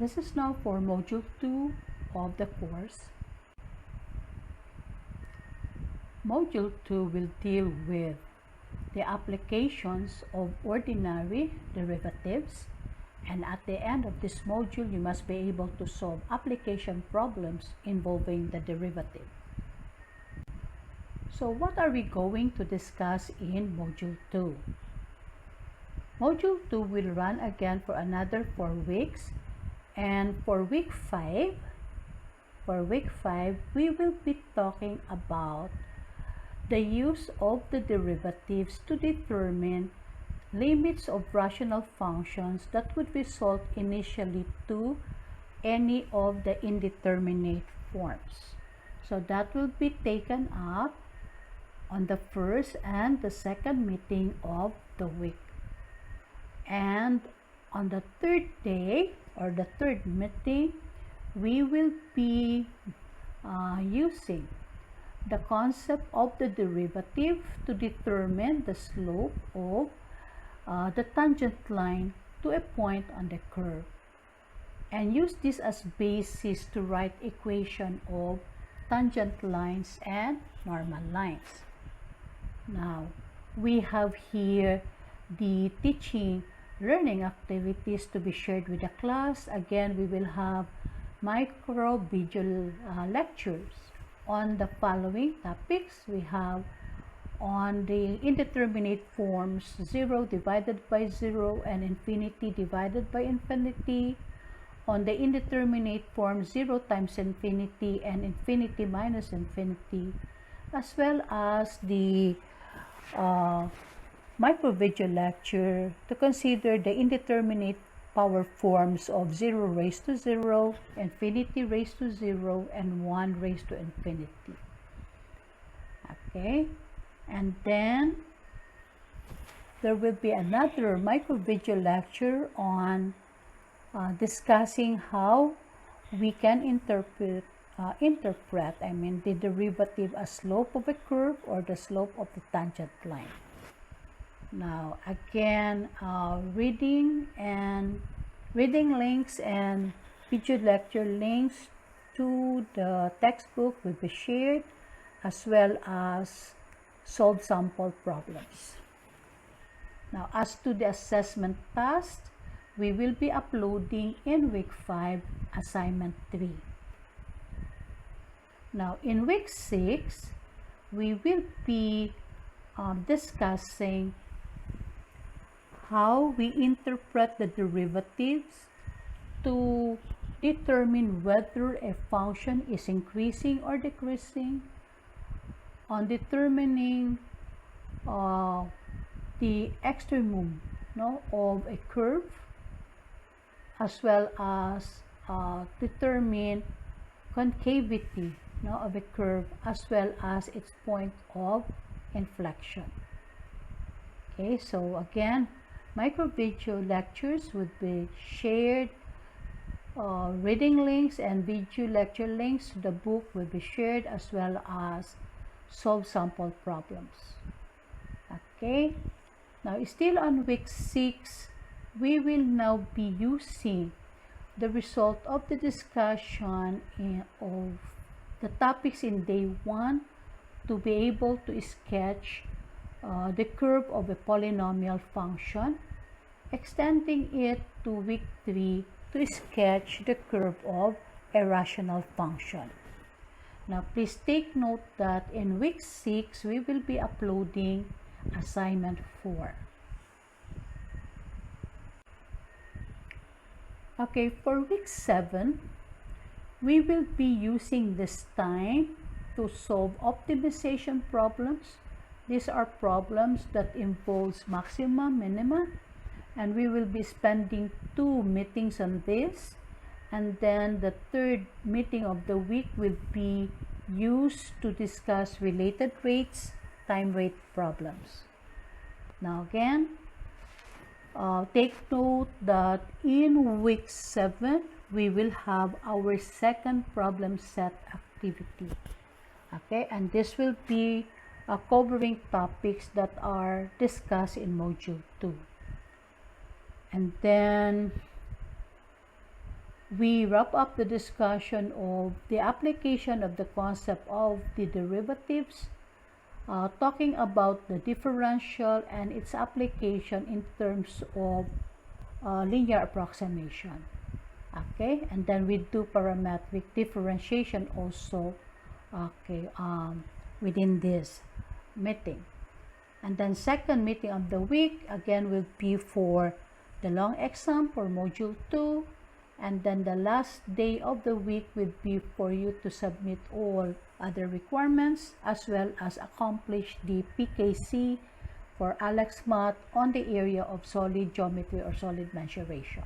This is now for Module 2 of the course. Module 2 will deal with the applications of ordinary derivatives, and at the end of this module you must be able to solve application problems involving the derivative. So what are we going to discuss in Module 2? Module 2 will run again for another 4 weeks, and for week 5 we will be talking about the use of the derivatives to determine limits of rational functions that would result initially to any of the indeterminate forms. So that will be taken up on the first and the second meeting of the week. And on the third day or the third meeting, we will be using the concept of the derivative to determine the slope of the tangent line to a point on the curve, and use this as basis to write equation of tangent lines and normal lines. Now, we have here the teaching learning activities to be shared with the class. Again, we will have micro video lectures on the following topics. We have on the indeterminate forms 0 divided by 0 and infinity divided by infinity, on the indeterminate form 0 times infinity and infinity minus infinity, as well as the micro video lecture to consider the indeterminate power forms of 0 raised to 0, infinity raised to 0, and 1 raised to infinity. Okay, and then there will be another micro video lecture on discussing how we can interpret the derivative as slope of a curve or the slope of the tangent line. Now again, reading links and video lecture links to the textbook will be shared, as well as solve sample problems. Now, as to the assessment task, we will be uploading in week 5 assignment 3. Now, in week 6, we will be discussing how we interpret the derivatives to determine whether a function is increasing or decreasing, on determining the extremum of a curve, as well as determine concavity of a curve, as well as its point of inflection. Okay, so again, micro video lectures would be shared, reading links and video lecture links to the book will be shared, as well as solve sample problems. Okay, now still on week 6, we will now be using the result of the discussion of the topics in day 1 to be able to sketch the curve of a polynomial function, extending it to week 3 to sketch the curve of a rational function. Now please take note that in week 6 we will be uploading assignment 4. Okay, for week 7 we will be using this time to solve optimization problems. These are problems that involves maxima, minima, and we will be spending 2 meetings on this, and then the third meeting of the week will be used to discuss related rates, time rate problems. Now again, take note that in week 7 we will have our second problem set activity. Okay, and this will be covering topics that are discussed in module 2. And then we wrap up the discussion of the application of the concept of the derivatives, talking about the differential and its application in terms of linear approximation. Okay, and then we do parametric differentiation also, okay, within this meeting. And then second meeting of the week again will be for the long exam for module 2, and then the last day of the week will be for you to submit all other requirements as well as accomplish the PKC for ALEX Math on the area of solid geometry or solid mensuration.